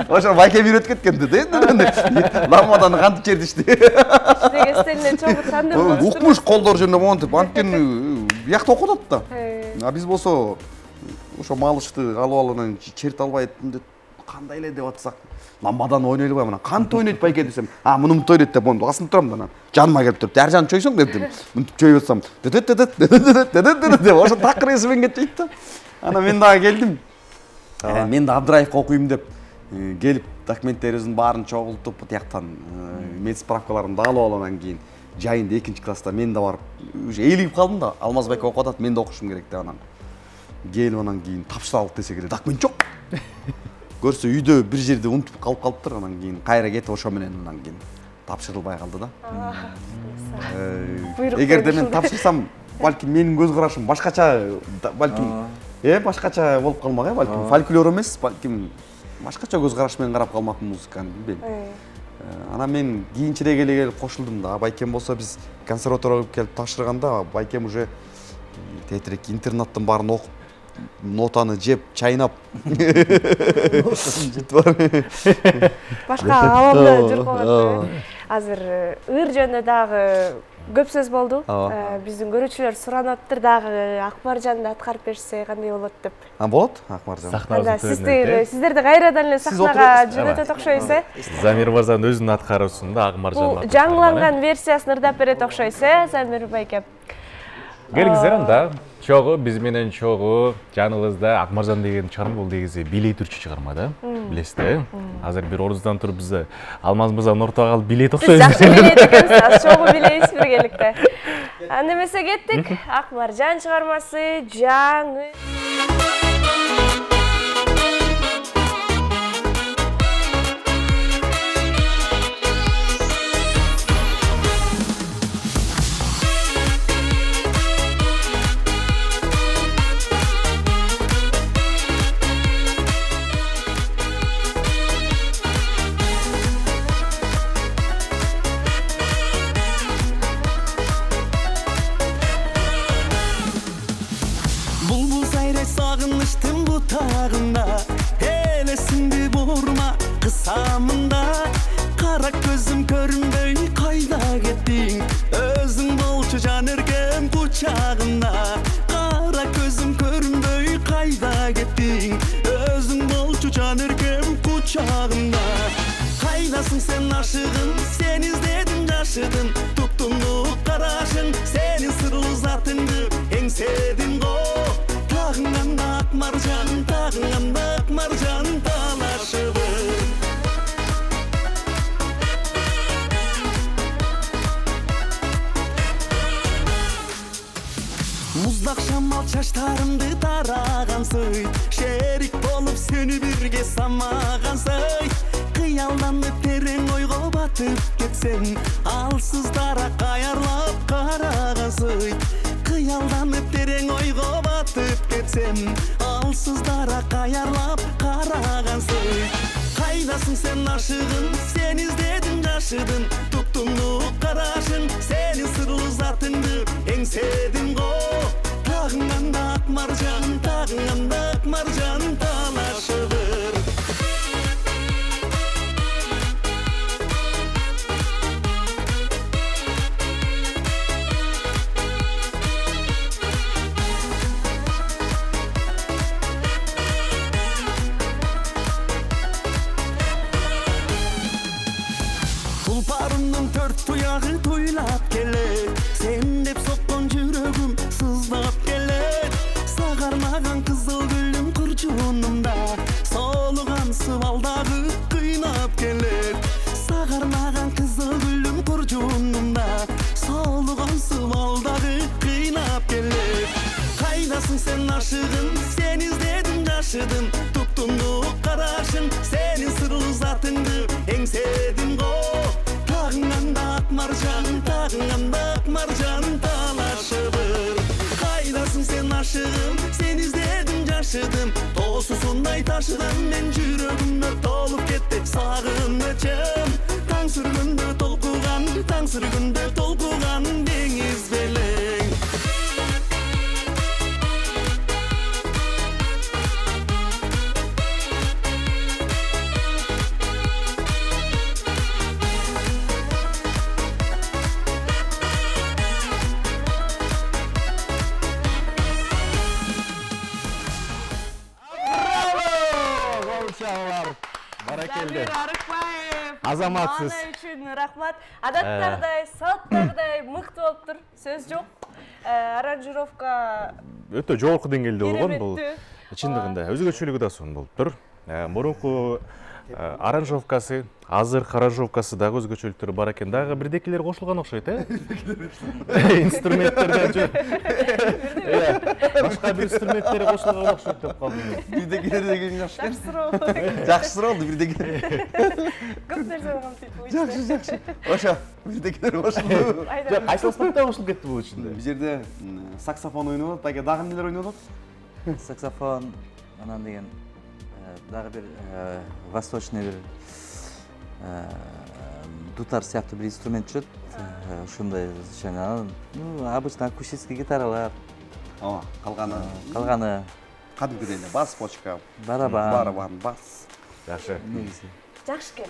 Ошо байкем үйрөтүп кеткен. Ламбаданы кантип чердишти. Иштеге стелине чогуу тандыр. Укмуш колдор жөнүндө монтип, анткени биякта окутат да. Биз болсо ошо малышты алып чертип албай деп кандай эле деп атсак, ламбадан ойной албайм. Анан кантип ойнойт байке десем, мынтип ойнойт деп монтип асынып турам да. Анан жаныма келип туруп, "Аржан чойсоң" дедим. Мынтип чөйүп атсам, деп ошо такыр эсимен кетчейт да. Анан мен дагы келдим. Мен да Абдраевка окуйм деп келип, документтерибиздин баарын чогултуп, тияктан мед справкаларымды алып алып, анан кийин жайында 2-класста мен да барып, уже ээлигип калдым да. Алмаз байке окуп атат, мен да окушум керек деп. Анан келип, анан кийин тапшыралык десек эле документ жок. Көрсө үйдө бир жерде унутуп калыптыр, анан кийин кайра кетип ошо менен анан кийин тапшырылбай калды да. Эгерде мен тапшырсам, балким менин көз карашым башкача, балким башкача болуп калмак, балким фольклор эмес, балким башкача көз караш менен карап калмакмын музыканы, билбейм. Анан мен кийинчерээк эле келип кошулдум да. Байкем болсо биз консерваторияга келип тапшырганда, байкем уже тетирээк интернаттын баарын окуп нотаны жеп, чайнап. Башка абамда жүрүп калат. Азыр ыр жөнүндө дагы көп сөз болду. Биздин көрүүчүлөр суранаттыр дагы Акбаржанды аткарып берсе кандай болот деп. Болот, Акбаржан. Сиздерди кайрадан эле сахнага жөнөтөт окшойсуз, э? Замир Мырзанын өзүнүн аткаруусунда Акбаржан. Бул жаңыланган версиясын ырдап берет окшойсуз, э, Замир байке? Келиңиздер анда. Чогуу биз менен чогуу жаныбызда Акбаржан деген чыгарма бул негизи билей турчу чыгарма да. Билесиз, азыр бир оруздан туруп биз Алмаз Мырзанын ортого калып билейт окшойбуз. Жакшы билейт экенсиз, чогуу билейбиз биргеликте. Анда эмесе кеттик. Акбаржан чыгармасы жаңы. Sağınmıştım bu tağında Helesindi vurma kısamında Kara gözüm köründey kayda gittin Özün bolçu can erkem kucağında Kara gözüm köründey kayda gittin Özün bolçu can erkem kucağında Kaydasın sen aşığın sen izledin yaşadın Tuttundu karaşın senin sırlı zatındı Engsedin go Tağında Akmarjan, tağında Akmarjan talaşıbır Muzdaq şammal çaşlarımdı tarağan söy Şerik bolup seni birge samağan söy Kıyallanıp tereň oyga batıp ketsen Alsızdara kayarlap karağan söy Kıyaldanıp tereň oyga batıp ketsem Alsızdara kayarlap karağan söy Kaydasın sen aşığın sen izledin yaşadın Tuttundu karaşın senin sırlı zatındı Engsedin go Tağında Akmarjan, tağında Akmarjan talaşıbır Tulparımның төрт tuyağı toylap gelir Sen dep sokkan жүрөгüm sızlap gelir Sağarmagan kızıl gülüm kurcunumda Solugan sıvaldağı kıynap gelir Sağarmagan kızıl gülüm kurcunumda Solugan sıvaldağı kıynap gelir Kaydasın sen aşığın sen izledin yaşadın Tuttundu karaşın senin sırlı zatındı Engsedin go Tağında Akmarjan, tağında Akmarjan talaşıbır Kaydasın sen aşığım, sen izledin yaşadım Tosusunday taşıdım ben жүрөгümde tolup ketти Sağınmışım, taң sürgünde tolkugan Taң sürgünde tolkugan deniz beleň Замир Арыкбаев. Азаматсыз. Ана үчүн рахмат. Адаттагыдай, салттагыдай мыкты болуптур. Сөз жок. Аранжировка өтө жогорку деңгээлде болгон бул. Чындыгында өзгөчөлүгү да сонун болуптур. Мурунку аранжировкасы, азыркы аранжировкасы дагы өзгөчөлүктөрү бар экен. Дагы бирдекелер кошулган окшойт, инструменттерден. Башка бир инструменттер кошулган окшойт деп калдым. Бирдекелер деген жакшы. жакшыраак болду бирдекелер. Көп нерсе камтыйт. Жакшы. Ошо, бирдекелер кошулду. Кайсы аспапта кошулуп кетти бул ичинде? Бул жерде саксофон ойноп атат, ага дагы эмнелер ойноп атат? Саксофон, анан деген дагы бир восточный бир дутар сыяктуу бир инструмент жүрөт. Ушундай жаңа, обычно акустический гитаралар. Калганы кадимгидей эле бас почка, барабан, бас. Жакшы. Жакшы экен.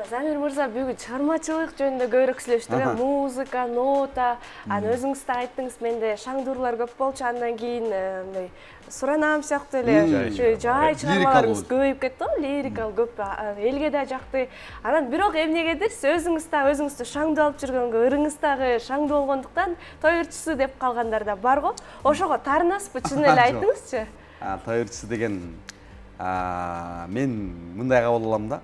Замир мырза бүгүн чыгармачылык жөнүндө көбүрөөк сүйлөштүк. Музыка, нота, анан өзүңүз да айттыңыз, менде шаңдуурлар көп болчу, андан кийин мындай суранам сыяктуу эле жай чыгармаларыңыз көбөйүп кетти го, лирикалык көп, элге да жакты. Анан бирок эмнегедир өзүңүздү шаңдуу алып жүргөнгө ырыңыз дагы шаңдуу болгондуктан той ырчысы деп калгандар да бар го. Ошого таарынасызбы, чын эле айтыңызчы. Той ырчысы деген мен мындай кабыл алам да.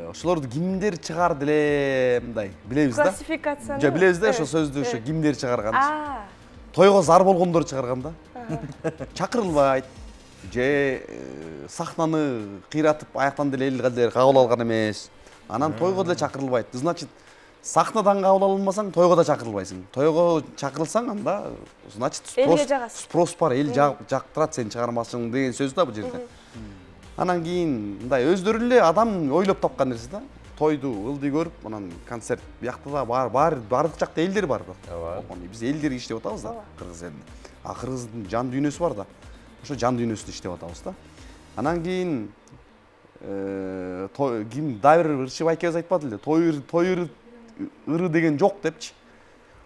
Ошолорду кимдер чыгарды эле мындай билебиз да. Классификацияны. Жо билебиз да, ошо сөздү ошо кимдер чыгарган. Тойго зар болгондор чыгарган да. Чакырылбайт. Же сахнаны кыйратып аяктан деле элдер кабыл алган эмес. Анан тойго деле чакырылбайт. Значит, сахнадан кабыл алынбасаң, тойго да чакырылбайсың. Тойго чакырылсаң, анда значит спрос бар, эл жактырат сенин чыгармачылыгың деген сөз да бул жерде. Анан кийин мындай өздөрү эле адам ойлоп тапкан нерсе да. Тойду ылдый көрүп, анан концерт биякта да бардык жакта элдер бар. Биз элдер иштеп атабыз да, кыргыз элинде. Кыргыздын жан дүйнөсү бар да. Ошо жан дүйнөсүндө иштеп атабыз да. Анан кийин ким дайыр ырчы байкебиз айтпады эле, той ыры деген жок депчи.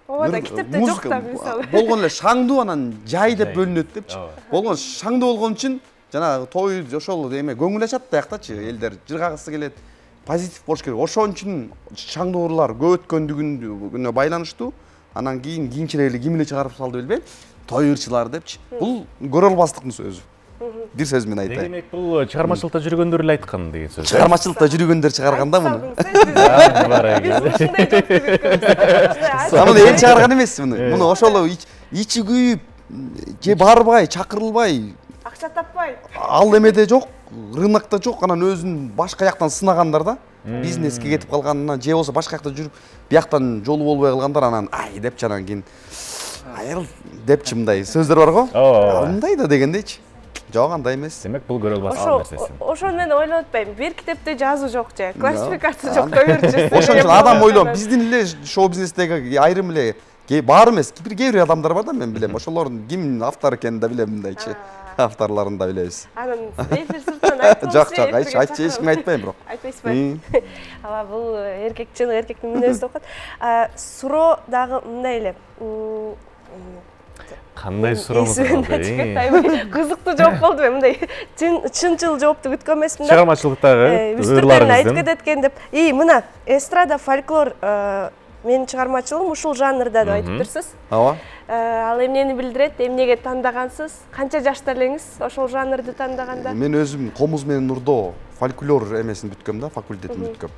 Ооба да, китепте жок да мисалы. Болгон эле шаңдуу анан жай деп бөлүнөт депчи. Болгон шаңдуу болгон үчүн жанагы той ошол эме көңүл ачат даяктачы, элдер жыргагысы келет, позитив болуш керек. Ошон үчүн шаңдуурлар көп өткөндүгүнө байланыштуу. Анан кийин кийинчерээк эле ким эле чыгарып салды билбейм, той ырчылар депчи. Бул көрө албастыктын сөзү. Бир сөз менен айтайын. Демек бул чыгармачылыкта жүргөндөр эле айткан деген сөз. Чыгармачылыкта жүргөндөр чыгарган да муну. Анан эл чыгарган эмес муну. Муну ошол ичи күйүп, же барбай, чакырылбай, акча таппай. Ал эмеде жок, рынокто жок, анан өзүн башка жактан сынагандар да. Бизнеске кетип калганынан же болсо башка жакта жүрүп, бияктан жолу болбой калгандар анан ай депчи анан кийин айыл депчи мындай сөздөр бар го. Мындай да дегендейчи. Жок, андай эмес. Демек бул көрө албастык нерсеси. Ошону мен ойлоп атпайм. Бир китепте жазуу жок же, классификация жок көбүрчүсү. Ошон үчүн адам ойлойм, биздин эле шоу бизнестеги айрым эле бар эмес, кээ бир адамдар бар да, мен билем. Ошолордун ким автор экенин да билем мындайчы. Авторларын да билебиз. Анан эфир сыртынан айтып. Жок, айтчы, эч кимге айтпайм бирок. Айтпайсызбы? Ала бул эркек чын эркектин мүнөзү окот. Суроо дагы мындай эле. Кандай суроомуз бар? Кызыктуу жооп болду мен мындай чынчыл жоопту күткөн эмесмин да. Чыгармачылыктагы ырларыңыздын айтып кетет экен деп. Мына эстрада, фольклор менин чыгармачылыгым ушул жанрда деп айтып турсуз. Ооба. Ал эмнени билдирет? Эмнеге тандагансыз? Канча жашта элеңиз ошол жанрды тандаганда? Мен өзүм Комуз менен Нурдо фольклор эмесин бүткөм да, факультетин бүткөм.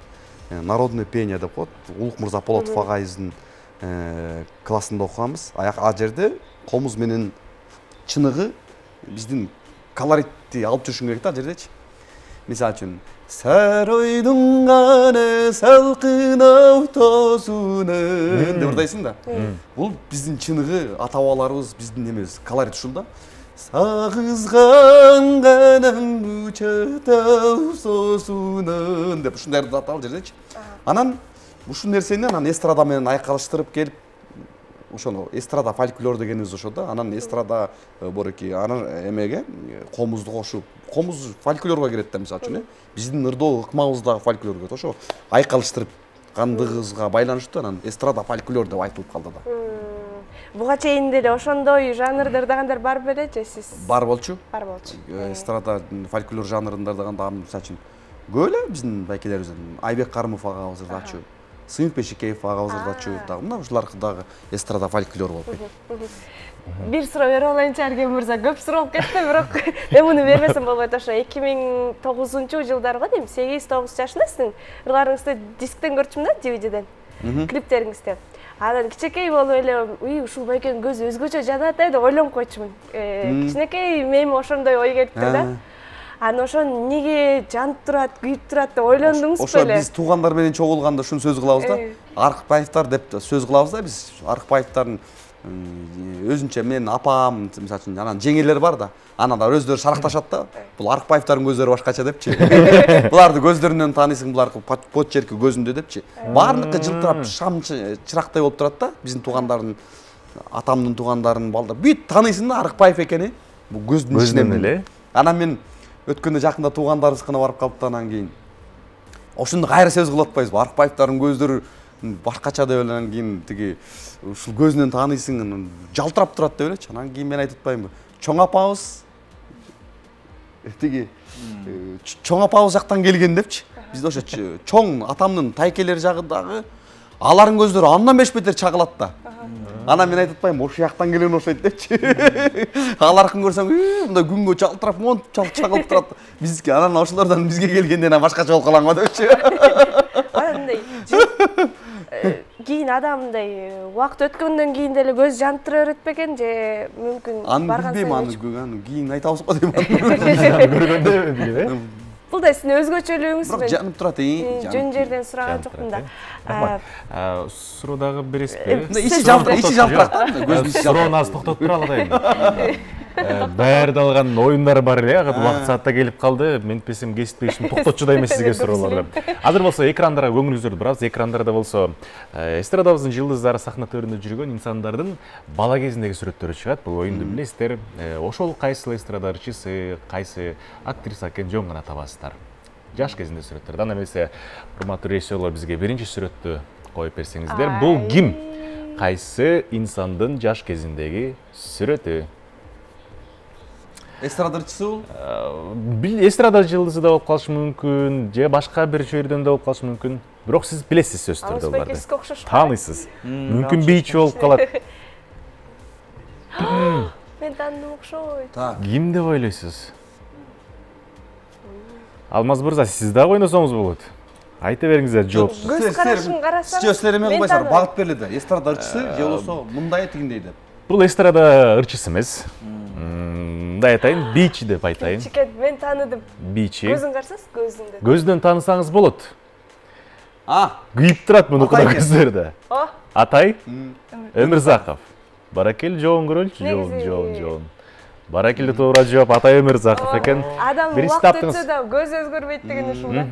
Народное пение деп коет. Улук Мырза Полотов агайыбыздын классында окуганбыз. А жерде Комуз менен чыныгы биздин колоритти алып жүрүшүң керек да жердечи. Мисалы үчүн Саройдун ганы салкын автосунун деп ырдайсың да. Бул биздин чыныгы ата-бабаларыбыз, биздин эмебиз, колорит ушул да. Сагызган ганам учат автосунун деп ушундайды аталып жердечи. Анан ушул нерсени анан эстрада менен айкалыштырып келип, ошону эстрада фольклор дегенибиз ошо да. Анан эстрада бореки анан эмеге комузду кошуп, комуз фольклорго кирет да, мисалы үчүн, биздин ырдоо ыкмабыз дагы фольклор кирет. Ошо айкалыштырып кандыгыбызга байланыштуу анан эстрада фольклор деп айтылып калды да. Буга чейин деле ошондой жанрда ырдагандар бар беле же сиз? Бар болчу. Бар болчу. Эстрада фольклор жанрында ырдаганда мисалы үчүн көп эле биздин байкелерибизден Айбек Карымов агабыз ырдачу, Сыйынбек Бешикеев агабыз ырдачу, дагы мына ушулар дагы эстрада фольклор болуп кетти. Бир суроо берип алайынчы Арген мырза, көп суроо болуп кетти, бирок мен муну бермесем болбойт. Ошо 2009-жылдарга дейм, 8-9 жашындасың. Ырларыңызды дисктен көрчүм да, DVD-ден. Клиптериңизди. Анан кичинекей болуп эле, ушул байкенин көзү өзгөчө жанат деп ойлонуп койчумун. Кичинекей мени ошондой ой келиптир да. Анан ошо неге жанып турат, күйүп турат деп ойлондуңузбу беле? Ошо биз туугандар менен чогулганда ушуну сөз кылабыз да. Арыкбаевтар деп сөз кылабыз да биз. Арыкбаевдардын өзүнчө мен апам, мисалы үчүн, анан жеңелер бар да. Анан өздөрү шаракташат да. Бул Арыкбаевдардын көздөрү башкача депчи. Буларды көздөрүнөн тааныйсың, булар пот черки көзүндө депчи. Баардыгы жылтырап, шам чырактай болуп турат да. Биздин туугандардын, атамдын туугандарынын балдар бүт тааныйсың да Арыкбаев экени. Бул көздүн Көздөн ичинен эле. Анан мен өткөндө жакында туугандарыбыздыкына барып калыптыр, анан кийин ошондо кайра сөз кылып атпайбызбы? Арыкбаевдардын көздөрү башкача деп эле, анан кийин тиги ушул көзүнөн тааныйсың, жалтырап турат деп элечи. Анан кийин мен айтып атпаймынбы? Чоң апабыз тиги чоң апабыз жактан келген депчи. Бизде ошо чоң атамдын тайкелери жагындагы алардын көздөрү андан 5 метр чагылат да. Анан мен айтып атпаймынбы? Ошол жактан келген окшойт депчи. Аларкын көрсөң, мындай күнгө жалтырап, монтуп чагылып турат. Бизге анан ошолордон бизге келгенден башкача болуп калган го депчи. Анандай кийин адам мындай убакыт өткөндөн кийин деле көз жанып тура берет бекен же мүмкүн барган сайын аны кийин айтабыз го дейм. Көргөндө билем, Бул да сиздин өзгөчөлүгүңүз. Бирок жанып турат, жөн жерден сураган жокмун да. Суроо дагы бересизби? Ичи жалтырак да. Суроону аз токтотуп тура алайын. Баары да алган оюндар бар эле, убакыт саатта келип калды. Мен песим кесиптешим токтотчу да эмес сизге суроолорду. Азыр болсо экрандарга көңүлүңүздөрдү бурабыз. Экрандарда болсо эстрадабыздын жылдыздары сахна төрүндө жүргөн инсандардын бала кезиндеги сүрөттөрү чыгат. Бул оюнду билесиздер. Ошол кайсы эстрада ырчысы, кайсы актриса экенин жөн гана табасыздар. Жаш кезинде сүрөттөр. Анда эмесе, урматтуу режиссерлор, бизге биринчи сүрөттү коюп берсеңиздер. Бул ким? Кайсы инсандын жаш кезиндеги сүрөтү? Эстрадачысы бул? Эстрада жылдызы да болуп калышы мүмкүн, же башка бир жерден да болуп калышы мүмкүн. Бирок сиз билесиз сөзсүз түрдө буларды. Тааныйсыз. Мүмкүн бийчи болуп калат. Мен тааныдым окшойт. Ким деп ойлойсуз? Алмаз мырза, сиз дагы ойносоңуз болот. Айта бериңиздер жооп. Көз карашын карасаңыз. Сиз эме кылбайсыздар, багыт берилди. Эстрада ырчысы же болсо мындай тигиндей деп. Бул эстрада ырчысы эмес. Мындай айтайын, бийчи деп айтайын. Мен тааныдым. Бийчи. Көзүн карасаңыз, көзүндөн. Көздөн таанысаңыз болот. Күйүп турат мунуку да көздөрдө. Атай Өмүрзаков. Баракел, жоон көрөлчү, жоон. Баракелде туура жооп Атай Өмүрзаков экен. Адам убакыт өтсө да көз өзгөрбөйт деген ушул да.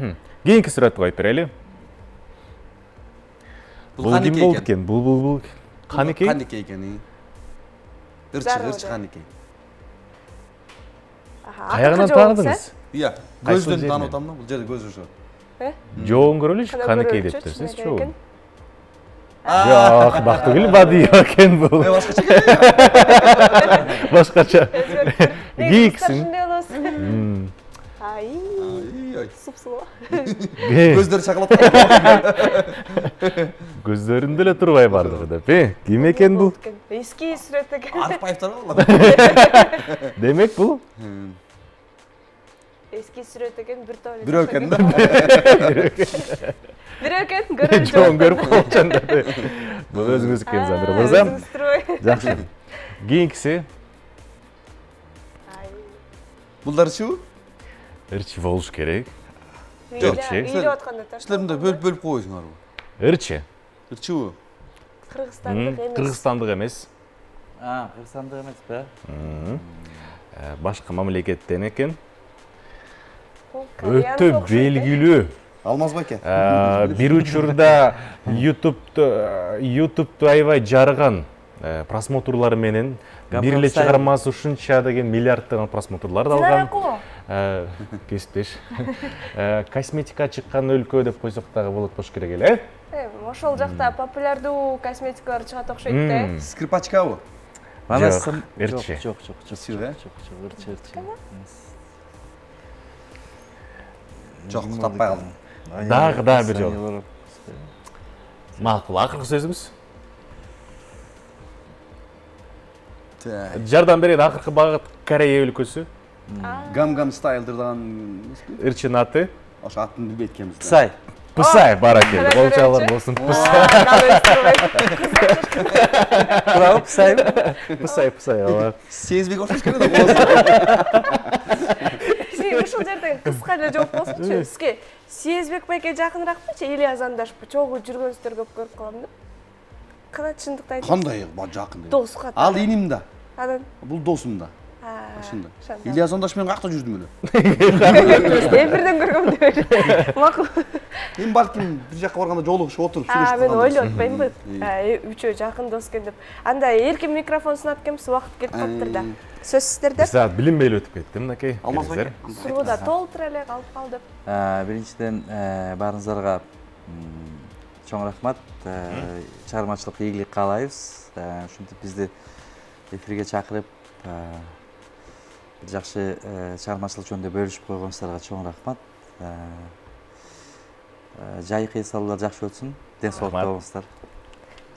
Кийинки сүрөттү коюп берели. Бул ким болду экен? Бул Каникей? Каникей экен. Ырчы Каникей. Каягынан тааныдыңыз? Iya, көздөн таанып атам да, бул жерде көз ошо. Жоон көрөлүчү, Каникей деп берсеңизчи чоң. Жок, Бактыгүл Бадиева экен бул. Башкача. Кийиксиң. Суп-суу. Көздөр чагылат. Көздөрүндө эле турбай бардыгы деп, ким экен бул? Эски сүрөт экен. Арыкбаевдар болот. Демек бул эски сүрөт экен, бир топ. Бирөө экен да. Бирөө экен, көрүп жооп. Жоон көрүп калчандар. Бул өзүңүз экенсиз, Андре мырза. Жакшы. Кийинкиси. Булдар ырчыбы? Ырчы болуш керек. Ырчы. Үйлөп атканда таш. Силер мындай бөлүп койсуңарбы? Ырчы. Ырчыбы? Кыргызстандык эмес. Кыргызстандык эмес. Кыргызстандык эмес бе? Башка мамлекеттен экен. Өтө белгилүү. Алмазбай экен. Бир учурда YouTube'ду аябай жарган просмотрлары менен бир эле чыгармасы ушунча деген миллиарддаган просмотрларды алган. Кесиптеш. Косметика чыккан өлкө деп койсок дагы болот болуш керек эле. Ошол жакта популярдуу косметикалар чыгат окшойт да. Скрипачкабы? Жок, ырчы. Жок. Жок, таппай калдым. Дагы бир жол. Макул, акыркы сөзүңүз. Жардам берет, акыркы багыт Корея өлкөсү. Гам стайлдырдан ырчынын аты? Ошо атын билбейт экенбиз. Пысай, баракел. Болчалар болсун, Пысай. Браво, Пысай. Пысай, ооба. Сезбек окшош керек да. Ушул жерден кыска эле жооп болсунчу. Сизге Сезбек байке жакыныраакпычы, Ильяс Андашпы? Чогуу жүргөнсүздөр көп көрүп калам да. Кана чындыкты айтыңыз. Кандай жакын деп? Дос кат. Ал иним да. Анан бул досум да. Ошондой. Ильяс Андаш менен какта жүрдүм эле. Эфирден көргөм деп эле. Макул. Мен балким бир жакка барганда жолугушуп отуруп сүйлөшүп Мен калган. ойлоп атпаймынбы? Үчөө жакын дос экен деп. Анда эркин микрофон сунат экенбиз, убакыт кетип калыптыр да. Сөз сиздерде. Саат билинбей эле өтүп кетти, мынакей. Алмаз байке. Суруда толтура эле калып калдып. Биринчиден баарыңыздарга чоң рахмат. Чыгармачылык ийгилик каалайбыз. Ушинтип бизди эфирге чакырып, бир жакшы чыгармачылык жөнүндө бөлүшүп койгонуңуздарга чоң рахмат. Жайкы эс-алуулар жакшы өтсүн. Ден соолукта болуңуздар.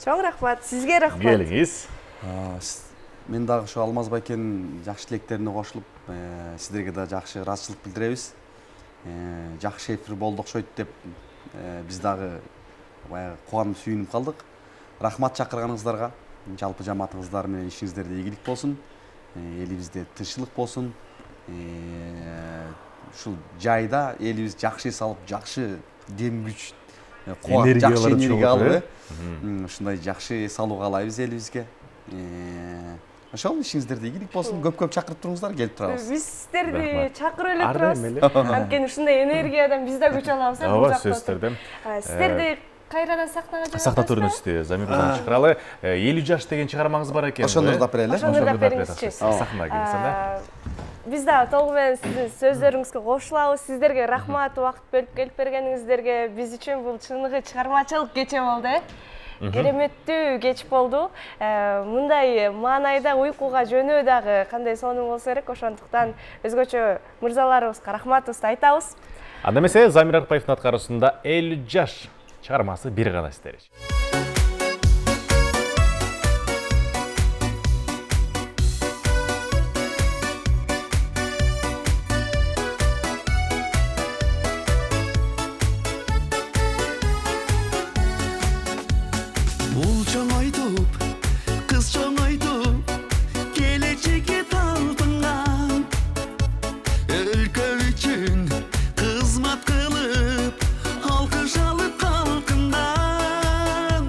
Чоң рахмат, сизге рахмат. Келиңиз. Мен дагы ошо Алмаз байкенин жакшы тилектерине кошулуп, сиздерге да жакшы ыраазычылык билдиребиз. Жакшы эфир болду окшойт деп биз дагы баягы кубанып сүйүнүп калдык. Рахмат чакырганыңыздарга, жалпы жамаатыңыздар менен ишиңиздерде ийгилик болсун, элибизде тынччылык болсун. Ушул жайда элибиз жакшы эс алып, жакшы дем күч, кубат, жакшы энергия алып, ушундай жакшы эс алуу каалайбыз элибизге. Ошол ишиңиздерде ийгилик болсун, көп-көп чакырып туруңуздар, келип турабыз. Биз сиздерди чакырып эле турабыз. Анткени ушундай энергиядан биз да күч алабыз. Ооба, сөздөрдөн. Сиздерди кайрадан сахнага чыгарабыз. Сахна төрүнүштү, Замиржан чыгаралы. 50 жаш деген чыгармаңыз бар экен. Ошону да берели. Ошону да бериңизчи. Сахнага келсем да. Биз да толугу менен сиздин сөздөрүңүзгө кошулабыз. Сиздерге рахмат, убакыт бөлүп келип бергениңиздерге. Биз үчүн бул чыныгы чыгармачылык кече болду. Кереметтүү кеч болду. Мындай маанайда уйкуга жөнөө дагы кандай сонун болсо керек. Ошондуктан өзгөчө мырзаларыбызга рахматыбызды айтабыз. Анда эмесе Замир Арыкбаевдин аткаруусунда 50 жаш чыгармасы бир гана сиздер. Ул чоңойтуп, кыз чоңойтуп, келечекке талпынган. Өлкө үчүн кызмат кылып, алкыш алып калкындан.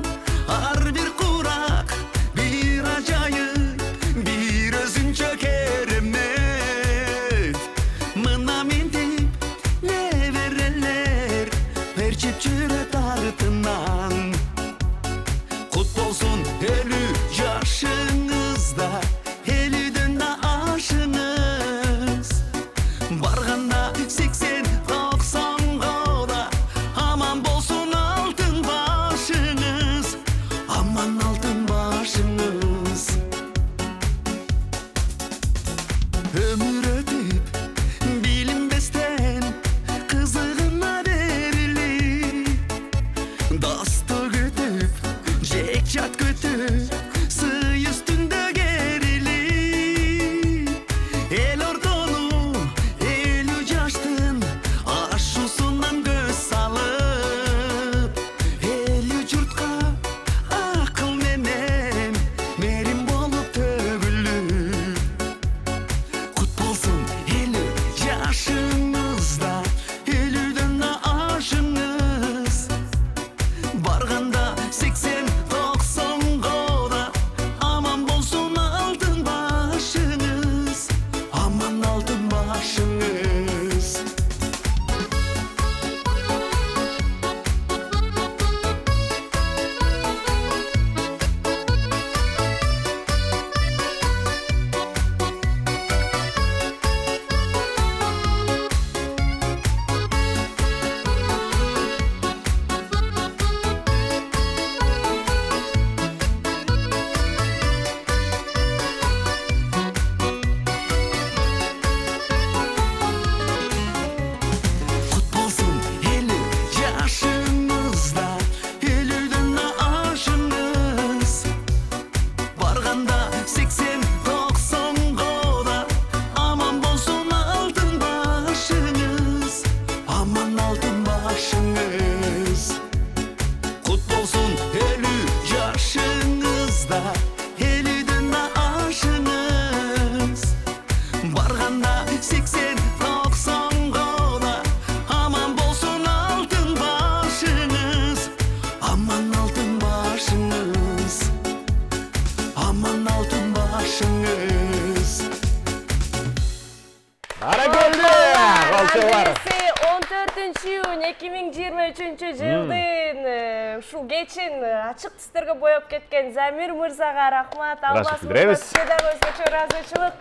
июнь 2023 жылдын ушул кечин ачык түстерге боеп кеткен Замир мырзага рахмат. Рахмат билдиребиз. Дагы өзгөчө ыраазычылык.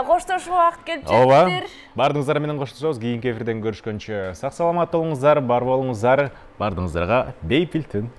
Коштошуу убакыт келип Ооба. жетиптир. Бардыңыздар менен коштошобуз. Кийинки эфирден көрүшкөнчө сак саламат болуңуздар, бар болуңуздар. Бардыңыздарга бейпил түн.